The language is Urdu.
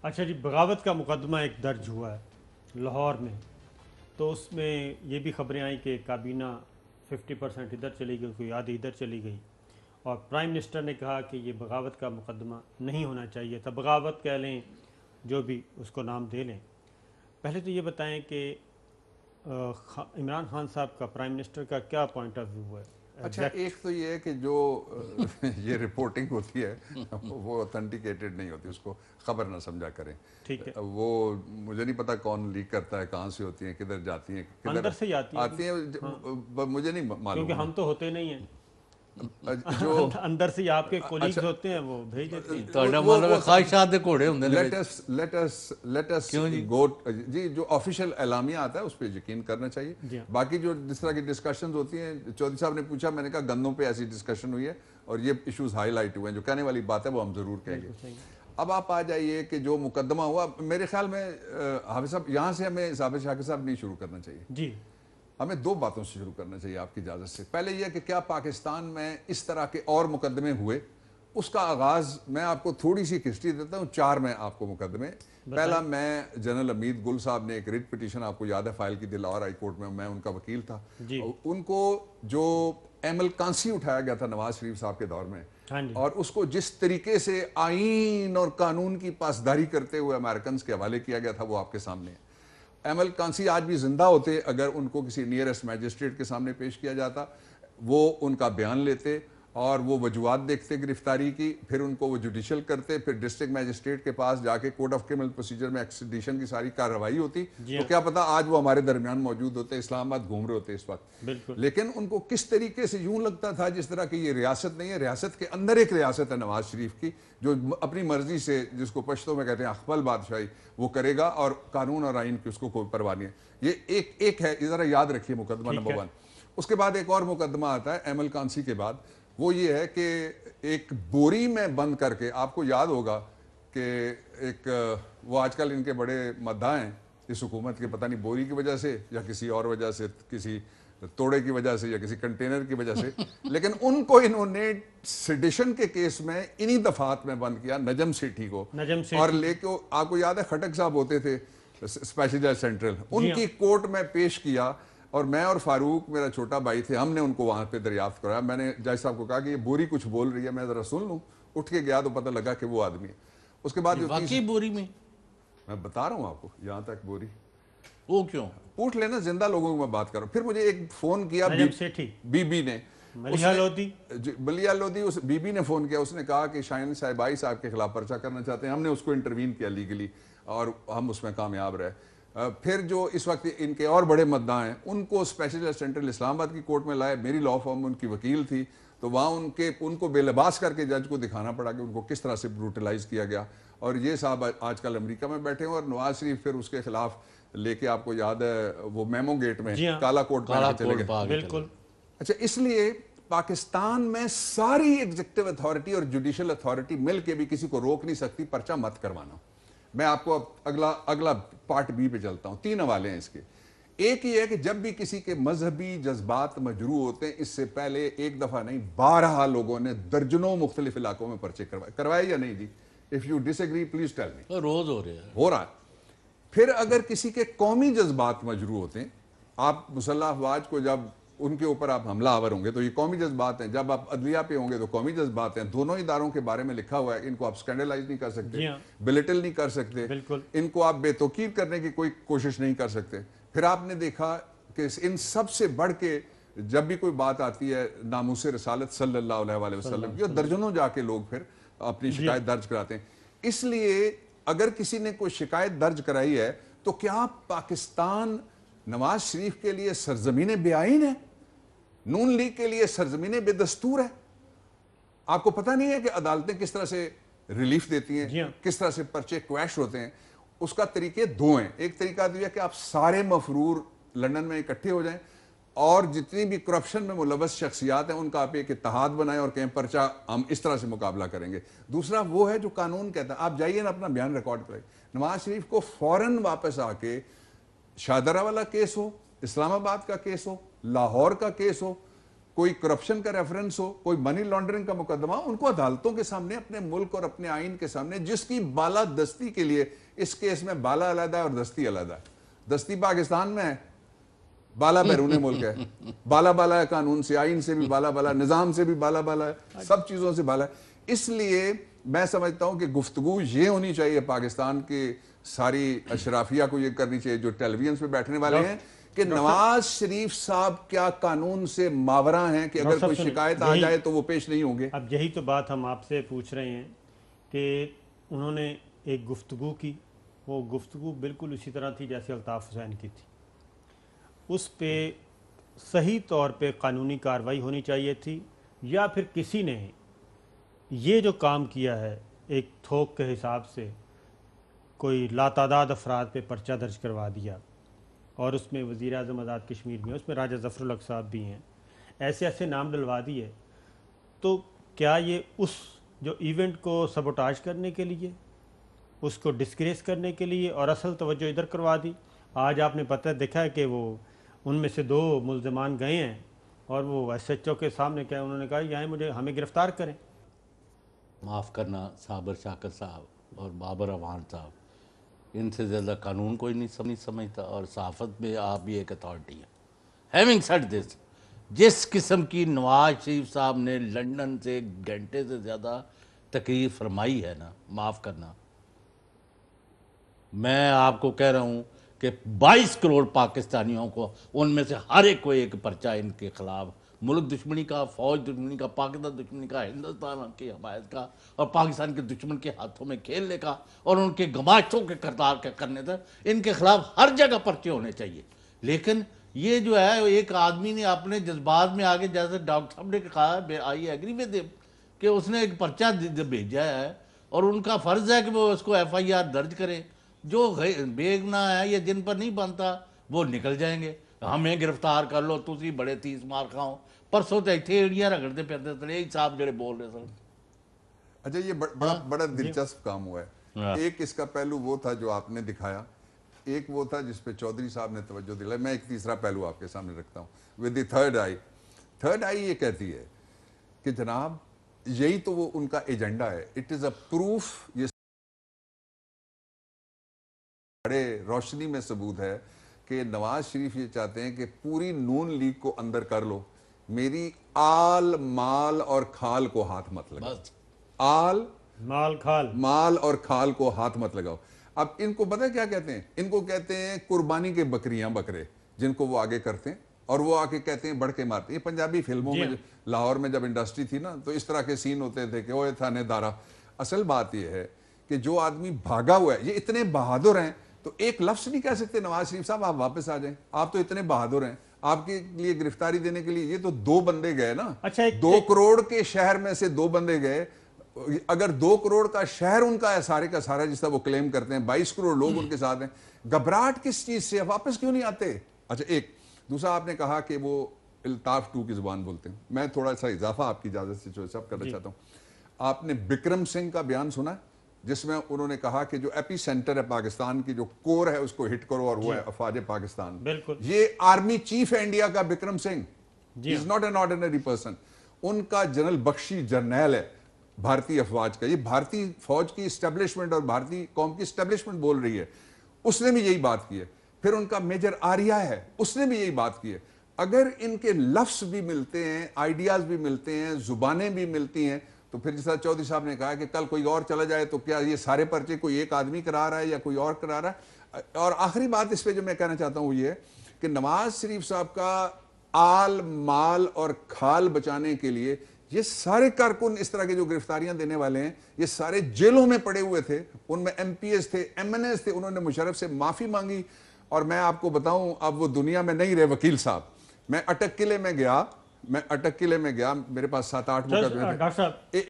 اچھا جی، بغاوت کا مقدمہ ایک درج ہوا ہے لاہور میں، تو اس میں یہ بھی خبریں آئیں کہ کابینہ 50% ادھر چلی گئی، کوئی آدھی ادھر چلی گئی، اور پرائم منسٹر نے کہا کہ یہ بغاوت کا مقدمہ نہیں ہونا چاہیے تھا، بغاوت کہہ لیں جو بھی اس کو نام دے لیں۔ پہلے تو یہ بتائیں کہ عمران خان صاحب کا، پرائم منسٹر کا کیا پوائنٹ آف ویو ہے اچھا، ایگزیکٹ؟ ایک تو یہ ہے کہ جو یہ رپورٹنگ ہوتی ہے وہ اوتھینٹیکیٹڈ نہیں ہوتی، اس کو خبر نہ سمجھا کریں۔ ٹھیک ہے، وہ مجھے نہیں پتا کون لیک کرتا ہے، کہاں سے ہوتی ہیں، کدھر جاتی ہیں، کدھر اندر سے ہی آتی ہیں آتی ہیں، ہاں، مجھے نہیں کیونکہ معلوم ہم تو ہوتے نہیں ہیں، جو اندر سے آپ کے اچھا کولیگز ہوتے ہیں وہ بھیج دیتے ہیں۔ مطلب خواہشات دے گھوڑے ہوں لیٹ اس کیوں جی؟ گو جی، جو آفیشیل اعلامیہ آتا ہے اس پہ یقین کرنا چاہیے۔ جی ہاں، باقی جو جس طرح کی ڈسکشنز ہوتی ہیں، چودھری صاحب نے پوچھا، میں نے کہا گندوں پہ ایسی ڈسکشن ہوئی ہے اور یہ ایشوز ہائی لائٹ ہوئے ہیں، جو کہنے والی بات ہے وہ ہم ضرور کہیں گے۔ بالکل صحیح ہے۔ اب آپ آ جائیے کہ جو مقدمہ ہوا، میرے خیال میں حافظ صاحب یہاں سے ہمیں ثابت شاکر صاحب نہیں شروع کرنا چاہیے، جی ہمیں دو باتوں سے شروع کرنا چاہیے آپ کی اجازت سے۔ پہلے یہ کہ کیا پاکستان میں اس طرح کے اور مقدمے ہوئے؟ اس کا آغاز میں آپ کو تھوڑی سی ہسٹری دیتا ہوں، 4 میں آپ کو مقدمے۔ پہلا، میں جنرل امید گل صاحب نے ایک ریٹ پٹیشن آپ کو یاد ہے فائل کی تھی لاہور ہائی کورٹ میں ان کا وکیل تھا، جی ان کو جو ایم کانسی اٹھایا گیا تھا نواز شریف صاحب کے دور میں، ہاں جی، اور اس کو جس طریقے سے آئین اور قانون کی پاسداری کرتے ہوئے امریکنز کے حوالے کیا گیا تھا، وہ آپ کے سامنے ہے۔ ایم کانسی آج بھی زندہ ہوتے، اگر ان کو کسی نیئرسٹ میجسٹریٹ کے سامنے پیش کیا جاتا، وہ ان کا بیان لیتے اور وہ وجوہات دیکھتے گرفتاری کی، پھر ان کو وہ جوڈیشل کرتے، پھر ڈسٹرکٹ میجسٹریٹ کے پاس جا کے کوڈ آف کرمنل پروسیجر میں ایکسٹریڈیشن کی ساری کارروائی ہوتی، تو کیا پتا آج وہ ہمارے درمیان موجود ہوتے، اسلام آباد گھوم رہے ہوتے اس وقت۔ بالکل لیکن ان کو کس طریقے سے یوں لگتا تھا جس طرح کہ یہ ریاست نہیں ہے، ریاست کے اندر ایک ریاست ہے نواز شریف کی، جو اپنی مرضی سے، جس کو پشتوں میں کہتے ہیں اخبل بادشاہی، وہ کرے گا اور قانون اور آئین کی اس کو کوئی پرواہ نہیں ہے۔ یہ ایک ہے، ذرا یاد رکھیے مقدمہ نمبر 1۔ اس کے بعد ایک اور مقدمہ آتا ہے ایم کانسی کے بعد، وہ یہ ہے کہ ایک بوری میں بند کر کے، آپ کو یاد ہوگا کہ ایک وہ آج کل ان کے بڑے مداح ہیں اس حکومت کے، پتہ نہیں بوری کی وجہ سے یا کسی اور وجہ سے، کسی توڑے کی وجہ سے یا کسی کنٹینر کی وجہ سے، لیکن ان کو انہوں نے سیڈیشن کے کیس میں انہی دفعات میں بند کیا، نجم سیٹھی کو، اور لے کے آپ کو یاد ہے کھٹک صاحب ہوتے تھے اسپیشل جج سینٹرل، ان کی کورٹ میں پیش کیا، اور میں اور فاروق میرا چھوٹا بھائی تھے، ہم نے ان کو وہاں پہ دریافت کرایا۔ میں نے جج صاحب کو کہا کہ یہ بوری کچھ بول رہی ہے، میں ذرا سن لوں۔ اٹھ کے گیا تو پتہ لگا کہ وہ آدمی ہے۔ اس کے بعد جو واقعی بوری میں، میں بتا رہا ہوں آپ کو، یہاں تک بوری وہ کیوں؟ پوچھ لینا، زندہ لوگوں کو میں بات کر رہا ہوں۔ پھر مجھے ایک فون کیا بی بی نے، ملیحہ لودھی، ملیحہ لودھی، اس بی بی نے فون کیا، اس نے کہا کہ شاہین صاحبائی صاحب کے خلاف پرچہ کرنا چاہتے ہیں۔ ہم نے اس کو انٹروین کیا لیگلی اور ہم اس میں کامیاب رہے۔ پھر جو اس وقت ان کے اور بڑے مدعا ہیں، ان کو اسپیشل جج سینٹرل اسلام آباد کی کورٹ میں لائے، میری لاء فرم ان کی وکیل تھی، تو وہاں ان کو بے لباس کر کے جج کو دکھانا پڑا کہ ان کو کس طرح سے بروٹلائز کیا گیا، اور یہ صاحب آج کل امریکہ میں بیٹھے ہیں، اور نواز شریف پھر اس کے خلاف لے کے، آپ کو یاد ہے وہ میمو گیٹ میں کالا کوٹ پہن کے چلے گئے۔ بالکل۔ اچھا، اس لیے پاکستان میں ساری ایگزیکٹو اتھارٹی اور جوڈیشل اتھارٹی مل کے بھی کسی کو روک نہیں سکتی پرچہ مت کروانا۔ میں آپ کو اگلا پارٹ بی پہ چلتا ہوں، 3 حوالے ہیں اس کے۔ ایک یہ ہے کہ جب بھی کسی کے مذہبی جذبات مجروح ہوتے ہیں، اس سے پہلے ایک دفعہ نہیں 12 لوگوں نے درجنوں مختلف علاقوں میں پرچے کروائے یا نہیں جی؟ If you disagree please tell me. روز ہو رہے ہیں، ہو رہا ہے۔ پھر اگر کسی کے قومی جذبات مجروح ہوتے ہیں، آپ مسلح افواج کو جب ان کے اوپر آپ حملہ آور ہوں گے تو یہ قومی جذبات ہیں، جب آپ عدلیہ پہ ہوں گے تو قومی جذبات ہیں، دونوں اداروں کے بارے میں لکھا ہوا ہے، ان کو آپ سکینڈلائز نہیں کر سکتے، بلیٹل نہیں کر سکتے، ان کو آپ بے توقیر کرنے کی کوئی کوشش نہیں کر سکتے۔ پھر آپ نے دیکھا کہ ان سب سے بڑھ کے جب بھی کوئی بات آتی ہے ناموس رسالت صلی اللہ علیہ وسلم کی، درجنوں جا کے لوگ پھر اپنی شکایت درج کراتے ہیں۔ اس لیے اگر کسی نے کوئی شکایت درج کرائی ہے تو کیا پاکستان نواز شریف کے لیے سرزمین بے آئین ہے؟ نون لیگ کے لیے سرزمین بے دستور ہے؟ آپ کو پتہ نہیں ہے کہ عدالتیں کس طرح سے ریلیف دیتی ہیں، کس طرح سے پرچے کویش ہوتے ہیں؟ اس کا طریقے 2 ہیں۔ ایک طریقہ یہ ہے کہ آپ سارے مفرور لندن میں اکٹھے ہو جائیں اور جتنی بھی کرپشن میں ملوث شخصیات ہیں ان کا آپ ایک اتحاد بنائیں اور کہیں پرچہ ہم اس طرح سے مقابلہ کریں گے۔ دوسرا وہ ہے جو قانون کہتا ہے، آپ جائیے نا اپنا بیان ریکارڈ کریں، نواز شریف کو فوراً واپس آ کے شاہدرہ والا کیس ہو، اسلام آباد کا کیس ہو، لاہور کا کیس ہو، کوئی کرپشن کا ریفرنس ہو, کوئی منی لانڈرنگ کا مقدمہ, ان کو عدالتوں کے سامنے, اپنے ملک اور اپنے آئین کے سامنے, جس کی بالا دستی کے لیے اس کیس میں بالا علیحدہ ہے اور دستی علیحدہ ہے. دستی پاکستان میں ہے, بالا بیرون ملک ہے, بالا بالا ہے قانون سے, آئین سے بھی بالا بالا, نظام سے بھی بالا بالا ہے, سب چیزوں سے بالا ہے. اس لیے میں سمجھتا ہوں کہ گفتگو یہ ہونی چاہیے پاکستان کے ساری اشرافیہ کو, یہ کرنی چاہیے جو ٹیلی ویژن پہ بیٹھنے والے ہیں, کہ نواز شریف صاحب کیا قانون سے ماورا ہیں کہ اگر کوئی شکایت آ جائے تو وہ پیش نہیں ہوں گے. اب یہی تو بات ہم آپ سے پوچھ رہے ہیں کہ انہوں نے ایک گفتگو کی, وہ گفتگو بالکل اسی طرح تھی جیسے الطاف حسین کی تھی. اس پہ صحیح طور پہ قانونی کارروائی ہونی چاہیے تھی, یا پھر کسی نے یہ جو کام کیا ہے ایک تھوک کے حساب سے کوئی لاتعداد افراد پہ پرچہ درج کروا دیا, اور اس میں وزیر اعظم آزاد کشمیر بھی ہیں, اس میں راجہ ظفر الحق صاحب بھی ہیں, ایسے ایسے نام ڈلوا دیے, تو کیا یہ اس جو ایونٹ کو سبوٹاج کرنے کے لیے, اس کو ڈسکریس کرنے کے لیے, اور اصل توجہ ادھر کروا دی. آج آپ نے پتہ دیکھا ہے کہ وہ ان میں سے 2 ملزمان گئے ہیں اور وہ ایس ایچ او کے سامنے کیا انہوں نے کہا یہاں ہمیں گرفتار کریں. معاف کرنا صابر شاکر صاحب اور بابر اعوان صاحب, ان سے زیادہ قانون کوئی نہیں سمجھتا, اور صحافت میں آپ بھی ایک اتھارٹی ہے. ہیونگ سیڈ دس, جس قسم کی نواز شریف صاحب نے لنڈن سے 1 گھنٹے سے زیادہ تقریر فرمائی ہے نا, معاف کرنا, میں آپ کو کہہ رہا ہوں کہ 22 کروڑ پاکستانیوں کو, ان میں سے ہر ایک کو ایک پرچہ ان کے خلاف, ملک دشمنی کا, فوج دشمنی کا, پاکستان دشمنی کا, ہندوستان کی حمایت کا, اور پاکستان کے دشمن کے ہاتھوں میں کھیلنے کا, اور ان کے گماشتوں کے کردار کے کرنے سے ان کے خلاف ہر جگہ پرچے ہونے چاہیے. لیکن یہ جو ہے ایک آدمی نے اپنے جذبات میں آگے, جیسے ڈاکٹر صاحب نے کہا, آئی ایگری ود ہم, کہ اس نے ایک پرچہ بھیجا ہے اور ان کا فرض ہے کہ وہ اس کو ایف آئی آر درج کرے. جو بے گناہ ہے یا جن پر نہیں بنتا وہ نکل جائیں گے, ہمیں گرفتار کر لو, تسی بڑے 30 مار کھاؤ. پرسوں تو اتنے ایڑیاں رگڑتے پھرتے تھے یہی صاحب جڑے بول رہے سر. اچھا, یہ بڑا دلچسپ کام ہوا ہے. ایک اس کا پہلو وہ تھا جو آپ نے دکھایا, ایک وہ تھا جس پہ چودھری صاحب نے توجہ دلائی. میں ایک تیسرا پہلو آپ کے سامنے رکھتا ہوں, ود دی تھرڈ آئی یہ کہتی ہے کہ جناب یہی تو وہ ان کا ایجنڈا ہے. اٹ از اے پروف, یہ بڑے روشنی میں ثبوت ہے کہ نواز شریف یہ چاہتے ہیں کہ پوری نون لیگ کو اندر کر لو, میری آل مال اور کھال کو ہاتھ مت لگاؤ. آل مال اور کھال کو ہاتھ مت لگاؤ. اب ان کو پتہ کیا کہتے ہیں, ان کو کہتے ہیں قربانی کے بکریاں بکرے, جن کو وہ آگے کرتے ہیں اور وہ آگے کہتے ہیں بڑھ کے مارتے ہیں. یہ پنجابی فلموں میں لاہور میں جب انڈسٹری تھی نا تو اس طرح کے سین ہوتے تھے کہ اوے تھانے دارا. اصل بات یہ ہے کہ جو آدمی بھاگا ہوا ہے, یہ اتنے بہادر ہیں تو ایک لفظ نہیں کہہ سکتے نواز شریف صاحب آپ واپس آ جائیں, آپ تو اتنے بہادر ہیں, آپ کے لیے گرفتاری دینے کے لیے یہ تو 2 بندے گئے نا. 2 کروڑ کے شہر میں سے 2 بندے گئے. اگر 2 کروڑ کا شہر ان کا ہے سارے کا سارا جس طرح وہ کلیم کرتے ہیں, 22 کروڑ لوگ ان کے ساتھ ہیں, گھبراہٹ کس چیز سے, واپس کیوں نہیں آتے؟ اچھا, ایک دوسرا آپ نے کہا کہ وہ الطاف 2 کی زبان بولتے ہیں. میں تھوڑا سا اضافہ آپ کی اجازت سے جو سب کرنا چاہتا ہوں. آپ نے بکرم سنگھ کا بیان سنا ہے جس میں انہوں نے کہا کہ جو ایپی سینٹر ہے پاکستان کی, جو کور ہے اس کو ہٹ کرو, اور وہ ہے افواج پاکستان. بالکل, یہ آرمی چیف ہے انڈیا کا Bikram Singh, he is not an ordinary person. ان کا جنرل بخشی جرنیل ہے بھارتی افواج کا. یہ بھارتی فوج کی اسٹیبلشمنٹ اور بھارتی قوم کی اسٹیبلشمنٹ بول رہی ہے. اس نے بھی یہی بات کی ہے. پھر ان کا میجر آریا ہے, اس نے بھی یہی بات کی ہے. اگر ان کے لفظ بھی ملتے ہیں, آئیڈیاز بھی ملتے ہیں, زبانیں بھی ملتی ہیں, تو پھر جس طرح چودھری صاحب نے کہا کہ کل کوئی اور چلا جائے تو کیا یہ سارے پرچے کوئی ایک آدمی کرا رہا ہے یا کوئی اور کرا رہا ہے؟ اور آخری بات اس پہ جو میں کہنا چاہتا ہوں وہ یہ کہ نواز شریف صاحب کا آل مال اور کھال بچانے کے لیے یہ سارے کارکن اس طرح کے جو گرفتاریاں دینے والے ہیں, یہ سارے جیلوں میں پڑے ہوئے تھے. ان میں ایم پی ایس تھے, ایم این ایس تھے. انہوں نے مشرف سے معافی مانگی. اور میں آپ کو بتاؤں, اب وہ دنیا میں نہیں رہے وکیل صاحب. میں اٹک قلعے میں گیا, میرے پاس 7-8 مقدمے تھے.